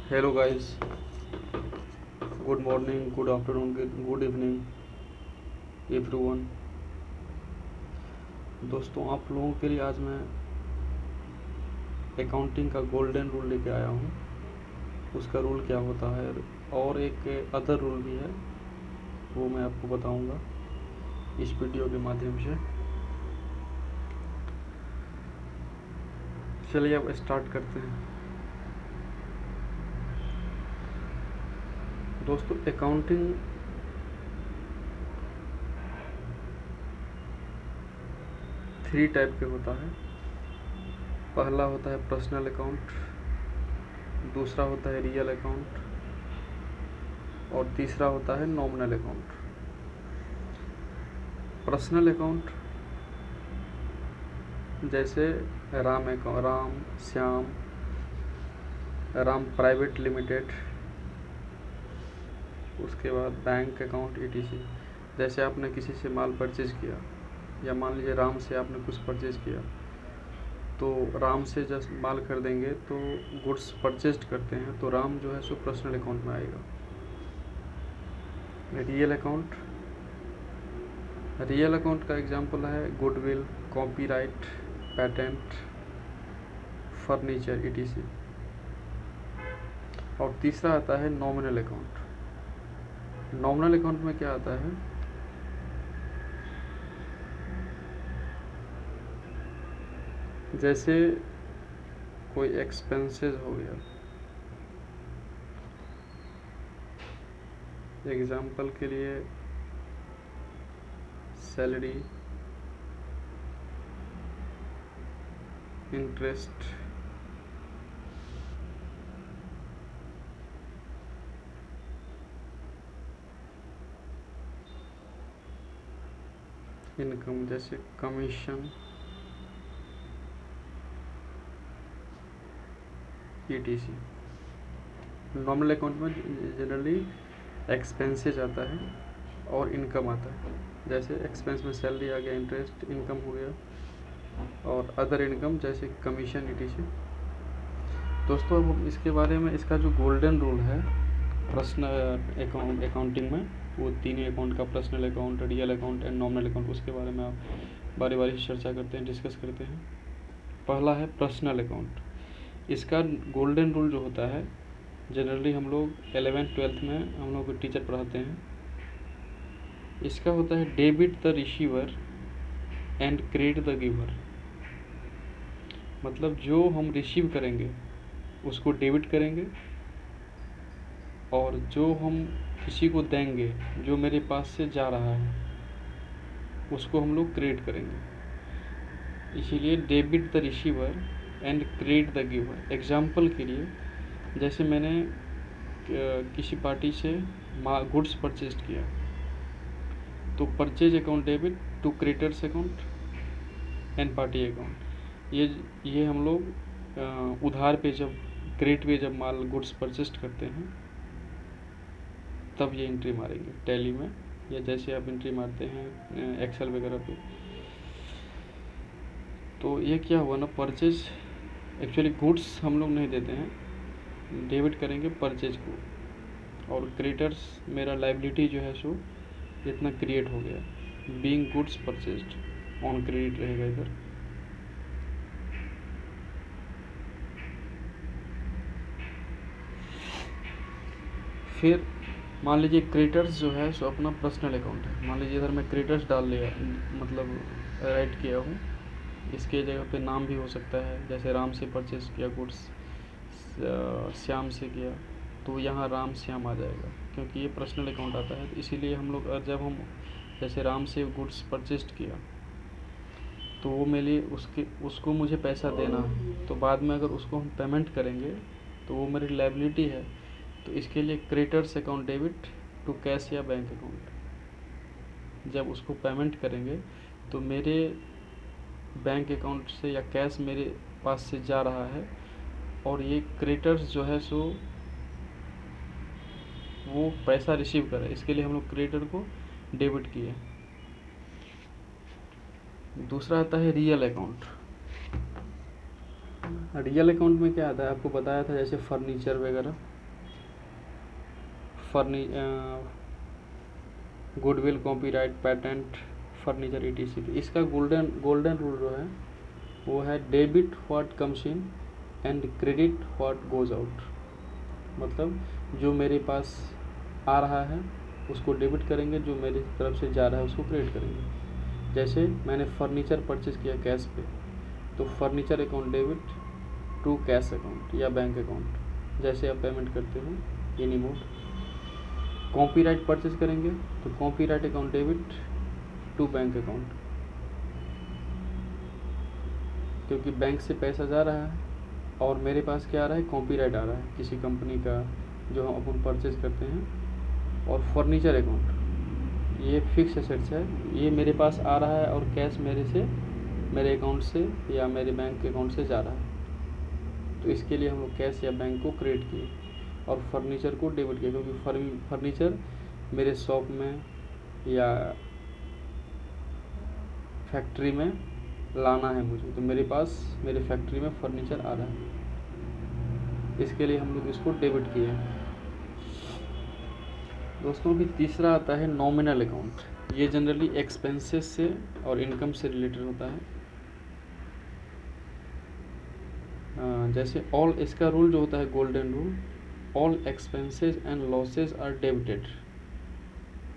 Hello guys, good morning, good afternoon, good evening everyone. दोस्तों, आप लोगों के लिए आज मैं अकाउंटिंग का गोल्डन रूल लेके आया हूँ। उसका रूल क्या होता है और एक अदर रूल भी है, वो मैं आपको बताऊँगा इस वीडियो के माध्यम से। चलिए अब स्टार्ट करते हैं। दोस्तों, अकाउंटिंग थ्री टाइप के होता है। पहला होता है पर्सनल अकाउंट, दूसरा होता है रियल अकाउंट और तीसरा होता है नॉमिनल अकाउंट। पर्सनल अकाउंट जैसे राम, श्याम, राम प्राइवेट लिमिटेड, उसके बाद बैंक अकाउंट ईटीसी। जैसे आपने किसी से माल परचेज किया, या मान लीजिए राम से आपने कुछ परचेज किया, तो राम से जब माल खरीदेंगे तो गुड्स परचेज करते हैं, तो राम जो है सो पर्सनल अकाउंट में आएगा। रियल अकाउंट का एग्जांपल है goodwill, copyright, patent, furniture etc. और तीसरा आता है नॉमिनल अकाउंट। नॉमिनल अकाउंट में क्या आता है, जैसे कोई एक्सपेंसेस हो गया। एग्जाम्पल के लिए सैलरी, इंटरेस्ट, इनकम जैसे कमीशन, ईटीसी। नॉमिनल अकाउंट में जनरली एक्सपेंसेज आता है और इनकम आता है। जैसे एक्सपेंस में सैलरी आ गया, इंटरेस्ट इनकम हो गया, और अदर इनकम जैसे कमीशन ईटीसी। दोस्तों, अब हम इसके बारे में, इसका जो गोल्डन रूल है पर्सनल अकाउंटिंग में, वो तीनों अकाउंट का, personal account, real account and nominal account, उसके बारे में आप बारी बारी से चर्चा करते हैं, डिस्कस करते हैं। पहला है पर्सनल अकाउंट। इसका गोल्डन रूल जो होता है, जनरली हम लोग 11th-12th में हम लोग को टीचर पढ़ाते हैं। इसका होता है debit the receiver and credit the giver. मतलब जो हम रिसीव करेंगे उसको डेबिट करेंगे, और जो हम किसी को देंगे, जो मेरे पास से जा रहा है, उसको हम लोग क्रेडिट करेंगे। इसीलिए debit the receiver and credit the giver. Example के लिए, जैसे मैंने किसी पार्टी से गुड्स परचेज किया, तो purchase account debit to creditors account and party account. ये हम लोग उधार पे, जब क्रेडिट पे जब माल गुड्स परचेज करते हैं, तब ये एंट्री मारेंगे टैली में, या जैसे आप एंट्री मारते हैं एक्सेल वगैरह पे। तो ये क्या हुआ ना, परचेज एक्चुअली गुड्स हम लोग नहीं देते हैं, डेबिट करेंगे परचेज को, और क्रेडिटर्स मेरा लाइबिलिटी जो है सो इतना क्रिएट हो गया, being goods purchased on credit रहेगा इधर। फिर मान लीजिए क्रेडिटर्स जो है सो अपना पर्सनल अकाउंट है। मान लीजिए इधर मैं क्रेडिटर्स डाल लिया, मतलब राइट किया हूँ। इसके जगह पे नाम भी हो सकता है, जैसे राम से परचेज किया गुड्स, श्याम से किया, तो यहाँ राम श्याम आ जाएगा, क्योंकि ये पर्सनल अकाउंट आता है। इसीलिए हम लोग जब हम जैसे राम से गुड्स परचेज किया, तो वो मेरे उसको मुझे पैसा देना है, तो बाद में अगर उसको हम पेमेंट करेंगे तो वो मेरी लायबिलिटी है। तो इसके लिए creditors account debit to cash या बैंक अकाउंट। जब उसको पेमेंट करेंगे तो मेरे बैंक अकाउंट से या कैश मेरे पास से जा रहा है, और ये क्रेडिटर्स जो है सो वो पैसा रिसीव करे, इसके लिए हम लोग क्रेडिटर को डेबिट किए। दूसरा आता है रियल अकाउंट। रियल अकाउंट में क्या आता है, आपको बताया था, जैसे फर्नीचर वगैरह, फर्नी goodwill, copyright, patent, furniture, ETC. इसका गोल्डन रूल जो है वो है debit what comes in and credit what goes out. मतलब जो मेरे पास आ रहा है उसको डेबिट करेंगे, जो मेरी तरफ से जा रहा है उसको क्रेडिट करेंगे। जैसे मैंने फर्नीचर परचेज किया कैश पे, तो furniture account debit to cash account या बैंक अकाउंट, जैसे आप पेमेंट करते हो एनी मोड। कॉपीराइट परचेज करेंगे तो copyright account debit to bank account, क्योंकि बैंक से पैसा जा रहा है और मेरे पास क्या आ रहा है, कॉपीराइट आ रहा है किसी कंपनी का जो हम अपन परचेज करते हैं। और फर्नीचर अकाउंट ये फिक्स एसेट्स है, ये मेरे पास आ रहा है और कैश मेरे अकाउंट से या मेरे बैंक के अकाउंट से जा रहा है, तो इसके लिए हम लोग कैश या बैंक को क्रेडिट किए और फर्नीचर को डेबिट किया, क्योंकि फर्नीचर मेरे शॉप में या फैक्ट्री में लाना है मुझे, तो मेरे पास मेरे फैक्ट्री में फर्नीचर आ रहा है, इसके लिए हम लोग इसको डेबिट किए। दोस्तों अभी तीसरा आता है नॉमिनल अकाउंट। ये जनरली एक्सपेंसेस से और इनकम से रिलेटेड होता है। जैसे ऑल, इसका रूल जो होता है golden rule, all expenses and losses are debited,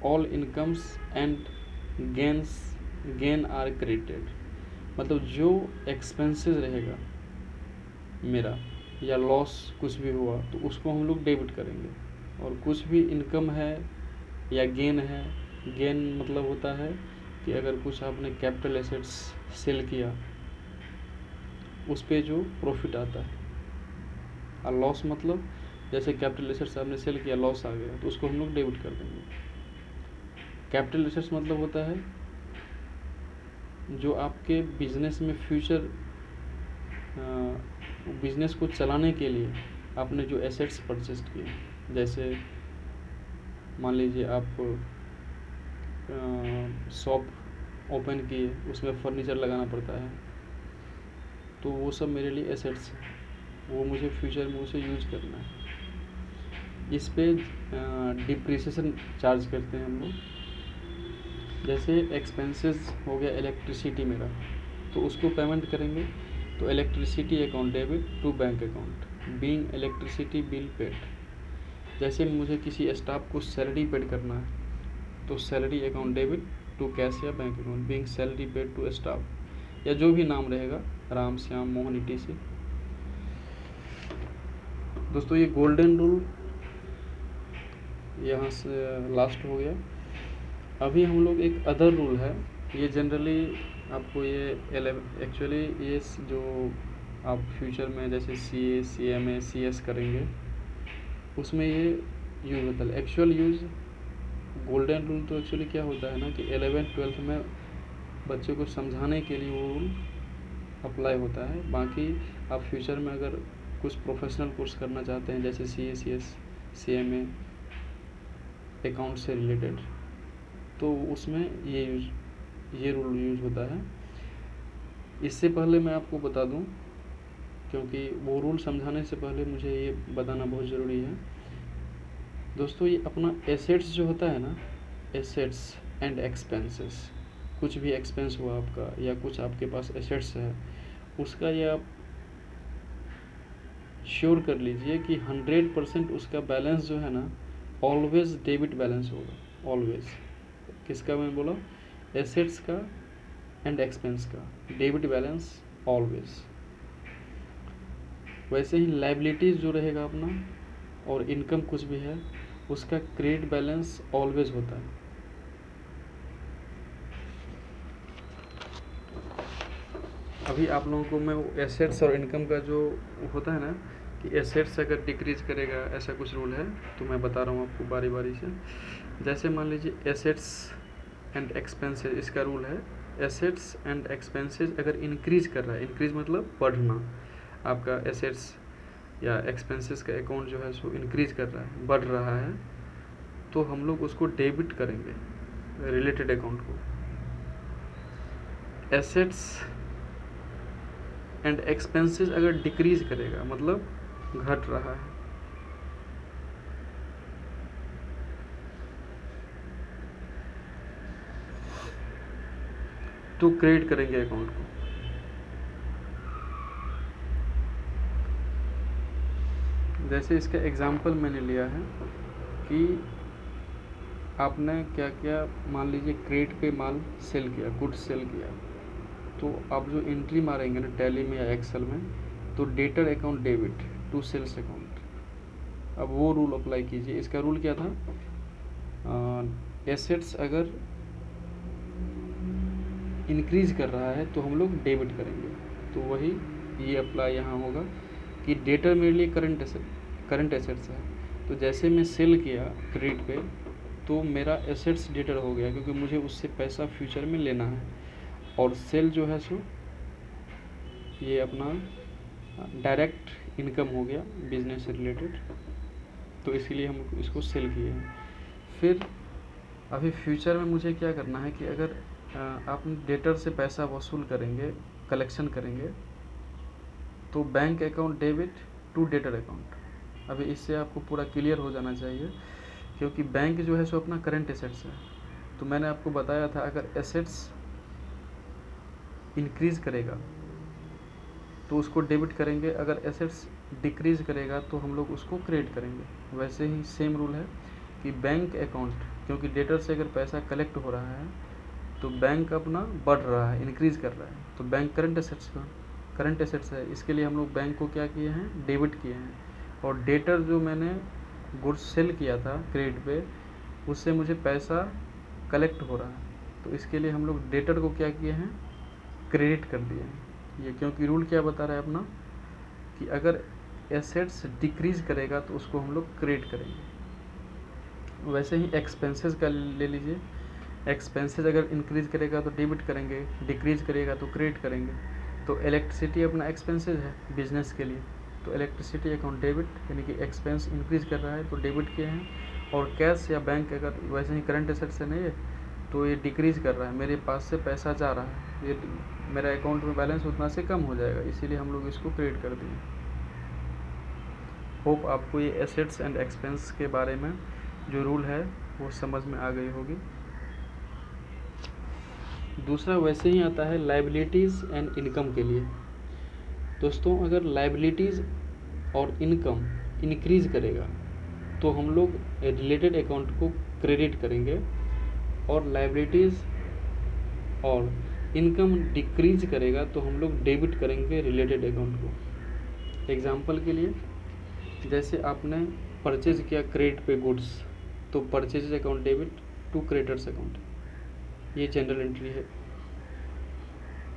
all incomes and gain are credited. मतलब जो एक्सपेंसेस रहेगा मेरा या लॉस कुछ भी हुआ तो उसको हम लोग डेबिट करेंगे, और कुछ भी इनकम है या गेन है, गेन मतलब होता है कि अगर कुछ आपने कैपिटल एसेट्स सेल किया उस पे जो प्रॉफिट आता है, और लॉस मतलब जैसे कैपिटल एसेट्स आपने सेल किया, लॉस आ गया तो उसको हम लोग डेबिट कर देंगे। कैपिटल एसेट्स मतलब होता है जो आपके बिजनेस में फ्यूचर बिजनेस को चलाने के लिए आपने जो एसेट्स परचेज किए, जैसे मान लीजिए आप शॉप ओपन किए, उसमें फर्नीचर लगाना पड़ता है, तो वो सब मेरे लिए एसेट्स हैं, वो मुझे फ्यूचर में उसे यूज करना है। इस पे डिप्रिसिएशन चार्ज करते हैं हम लोग। जैसे एक्सपेंसेस हो गया इलेक्ट्रिसिटी मेरा, तो उसको पेमेंट करेंगे तो electricity account debit to bank account being electricity bill paid. जैसे मुझे किसी स्टाफ को सैलरी पेड करना है तो salary account debit to cash या bank account being salary paid to staff, या जो भी नाम रहेगा, राम, श्याम, मोहन, ईटीसी। दोस्तों ये गोल्डन रूल यहाँ से लास्ट हो गया। अभी हम लोग एक अदर रूल है, ये जनरली आपको ये एक्चुअली ये जो आप फ्यूचर में जैसे CA, CMA, CS करेंगे उसमें ये यूज़ होता है। एक्चुअल यूज़ गोल्डन रूल तो एक्चुअली क्या होता है ना कि 11th-12th में बच्चों को समझाने के लिए वो रूल अप्लाई होता है। बाकी आप फ्यूचर में अगर कुछ प्रोफेशनल कोर्स करना चाहते हैं जैसे CA, CS, CMA अकाउंट से रिलेटेड, तो उसमें ये रूल यूज होता है। इससे पहले मैं आपको बता दूं, क्योंकि वो रूल समझाने से पहले मुझे ये बताना बहुत ज़रूरी है। दोस्तों ये अपना एसेट्स जो होता है ना, एसेट्स एंड एक्सपेंसेस, कुछ भी एक्सपेंस हुआ आपका या कुछ आपके पास एसेट्स है, उसका ये आप श्योर कर लीजिए कि 100% उसका बैलेंस जो है ना ऑलवेज डेबिट बैलेंस होगा। ऑलवेज, किसका मैं बोला, एसेट्स का एंड एक्सपेंस का डेबिट बैलेंस ऑलवेज। वैसे ही लायबिलिटीज़ जो रहेगा अपना और इनकम कुछ भी है उसका क्रेडिट बैलेंस ऑलवेज होता है। अभी आप लोगों को मैं एसेट्स और इनकम का जो होता है ना कि एसेट्स अगर डिक्रीज करेगा ऐसा कुछ रूल है, तो मैं बता रहा हूँ आपको बारी बारी से। जैसे मान लीजिए एसेट्स एंड एक्सपेंसेस, इसका रूल है एसेट्स एंड एक्सपेंसेस अगर इंक्रीज कर रहा है, इंक्रीज मतलब बढ़ना, आपका एसेट्स या एक्सपेंसेस का अकाउंट जो है सो इंक्रीज कर रहा है, बढ़ रहा है, तो हम लोग उसको डेबिट करेंगे रिलेटेड अकाउंट को। एसेट्स एंड एक्सपेंसेस अगर डिक्रीज करेगा मतलब घट रहा है, टू क्रिएट करेंगे अकाउंट को। जैसे इसका एग्जांपल मैंने लिया है कि आपने क्या किया, मान लीजिए क्रेडिट पे माल सेल किया, गुड्स सेल किया, तो आप जो एंट्री मारेंगे ना टैली में या एक्सेल में, तो debtor account debit to sales account. अब वो रूल अप्लाई कीजिए। इसका रूल क्या था, एसेट्स अगर इंक्रीज कर रहा है तो हम लोग डेबिट करेंगे, तो वही ये अप्लाई यहाँ होगा कि डेटर मेरे लिए करंट एसेट्स है। तो जैसे मैं सेल किया क्रेडिट पे, तो मेरा एसेट्स डेटर हो गया, क्योंकि मुझे उससे पैसा फ्यूचर में लेना है। और सेल जो है सो ये अपना डायरेक्ट इनकम हो गया बिजनेस से रिलेटेड, तो इसीलिए हम इसको सेल किए हैं। फिर अभी फ्यूचर में मुझे क्या करना है कि अगर आप डेटर से पैसा वसूल करेंगे, कलेक्शन करेंगे, तो bank account debit to debtor account. अभी इससे आपको पूरा क्लियर हो जाना चाहिए, क्योंकि बैंक जो है सो अपना करंट एसेट्स है। तो मैंने आपको बताया था अगर एसेट्स इंक्रीज करेगा तो उसको डेबिट करेंगे, अगर एसेट्स डिक्रीज करेगा तो हम लोग उसको क्रेडिट करेंगे। वैसे ही सेम रूल है कि बैंक अकाउंट, क्योंकि डेटर से अगर पैसा कलेक्ट हो रहा है तो बैंक अपना बढ़ रहा है, इंक्रीज कर रहा है, तो बैंक करंट एसेट्स है, इसके लिए हम लोग बैंक को क्या किए हैं, डेबिट किए हैं। और डेटर जो मैंने गुड्स सेल किया था क्रेडिट पे, उससे मुझे पैसा कलेक्ट हो रहा है, तो इसके लिए हम लोग डेटर को क्या किए हैं, क्रेडिट कर दिए हैं। ये क्योंकि रूल क्या बता रहा है अपना कि अगर एसेट्स डिक्रीज करेगा तो उसको हम लोग क्रेडिट करेंगे। वैसे ही एक्सपेंसेस का ले लीजिए, एक्सपेंसेस अगर इंक्रीज करेगा तो डेबिट करेंगे, डिक्रीज करेगा तो क्रेडिट करेंगे। तो इलेक्ट्रिसिटी अपना एक्सपेंसेस है बिजनेस के लिए, तो इलेक्ट्रिसिटी अकाउंट डेबिट, यानी कि एक्सपेंस इंक्रीज कर रहा है तो डेबिट किए हैं। और कैश या बैंक अगर वैसे ही करंट एसेट से नहीं है तो ये डिक्रीज कर रहा है, मेरे पास से पैसा जा रहा है, ये मेरा अकाउंट में बैलेंस उतना से कम हो जाएगा, इसीलिए हम लोग इसको क्रेडिट कर दिए। होप आपको ये एसेट्स एंड एक्सपेंस के बारे में जो रूल है वो समझ में आ गई होगी। दूसरा वैसे ही आता है लायबिलिटीज़ एंड इनकम के लिए। दोस्तों अगर लायबिलिटीज़ और इनकम इंक्रीज करेगा तो हम लोग रिलेटेड अकाउंट को क्रेडिट करेंगे, और लायबिलिटीज़ और इनकम डिक्रीज करेगा तो हम लोग डेबिट करेंगे रिलेटेड अकाउंट को। एग्जांपल के लिए, जैसे आपने परचेज किया क्रेडिट पे गुड्स, तो purchase account debit to creditors account, ये जनरल एंट्री है।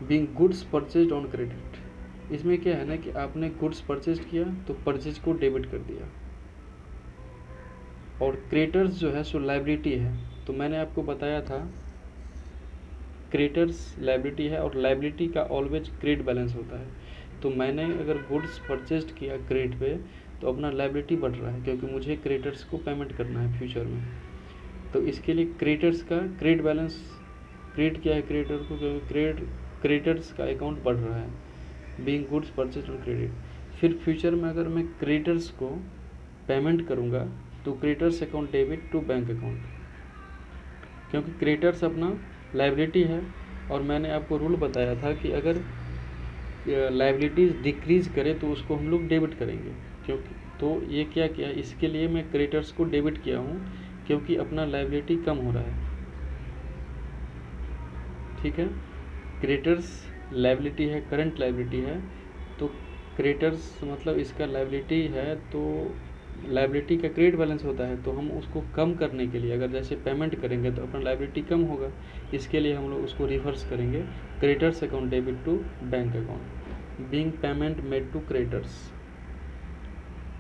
Being goods purchased on credit, इसमें क्या है ना कि आपने गुड्स परचेज किया तो परचेज को डेबिट कर दिया। और क्रेडिटर्स जो है सो लायबिलिटी है, तो मैंने आपको बताया था क्रेडिटर्स लायबिलिटी है और लायबिलिटी का ऑलवेज क्रेडिट बैलेंस होता है। तो मैंने अगर गुड्स परचेज किया क्रेडिट पे तो अपना लायबिलिटी बढ़ रहा है, क्योंकि मुझे क्रेडिटर्स को पेमेंट करना है फ्यूचर में। तो इसके लिए क्रेडिटर्स का क्रेडिट बैलेंस, क्रेडिट किया है क्रेडिटर को, क्योंकि क्रेडिटर्स का अकाउंट बढ़ रहा है being goods purchase on credit. फिर फ्यूचर में अगर मैं क्रेडिटर्स को पेमेंट करूँगा तो creditors account debit to bank account, क्योंकि क्रेडिटर्स अपना लायबिलिटी है। और मैंने आपको रूल बताया था कि अगर लायबिलिटीज़ डिक्रीज करे तो उसको हम लोग डेबिट करेंगे, क्योंकि तो ये क्या किया, इसके लिए मैं क्रेडिटर्स को डेबिट किया हूँ क्योंकि अपना लायबिलिटी कम हो रहा है। ठीक है, क्रेडिटर्स लायबिलिटी है, करंट लायबिलिटी है, तो क्रेडिटर्स मतलब इसका लायबिलिटी है, तो लायबिलिटी का क्रेडिट बैलेंस होता है, तो हम उसको कम करने के लिए अगर जैसे पेमेंट करेंगे तो अपना लायबिलिटी कम होगा, इसके लिए हम लोग उसको रिवर्स करेंगे, creditors account debit to bank account being payment made to creditors.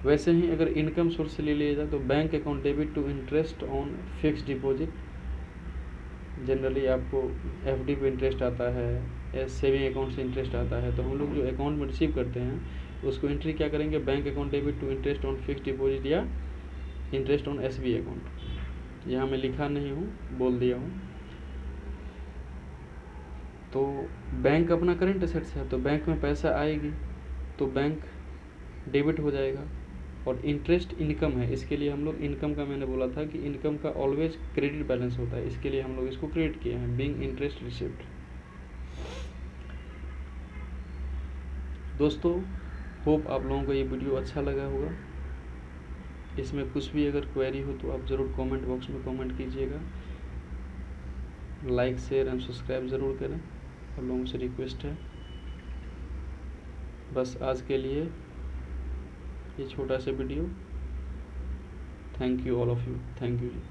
वैसे ही अगर इनकम सोर्स से ले लिया जाए तो bank account debit to interest on fixed deposit, generally आपको एफडी पे इंटरेस्ट आता है या सेविंग अकाउंट से इंटरेस्ट आता है, तो हम लोग जो अकाउंट में रिसीव करते हैं तो उसको एंट्री क्या करेंगे, bank account debit to interest on fixed deposit या इंटरेस्ट ऑन एसबी अकाउंट। यहाँ मैं लिखा नहीं हूँ, बोल दिया हूँ। तो बैंक अपना करंट एसेट्स है, तो बैंक में पैसा आएगी तो बैंक डेबिट हो जाएगा। और इंटरेस्ट इनकम है, इसके लिए हम लोग इनकम का मैंने बोला था कि इनकम का ऑलवेज क्रेडिट बैलेंस होता है, इसके लिए हम लोग इसको क्रेडिट किए हैं बीइंग इंटरेस्ट रिसीव्ड। दोस्तों होप आप लोगों को ये वीडियो अच्छा लगा होगा। इसमें कुछ भी अगर क्वेरी हो तो आप ज़रूर कमेंट बॉक्स में कमेंट कीजिएगा। लाइक शेयर एंड सब्सक्राइब ज़रूर करें, आप लोगों से रिक्वेस्ट है। बस आज के लिए ये छोटा सा video. Thank you all of you, thank you ji.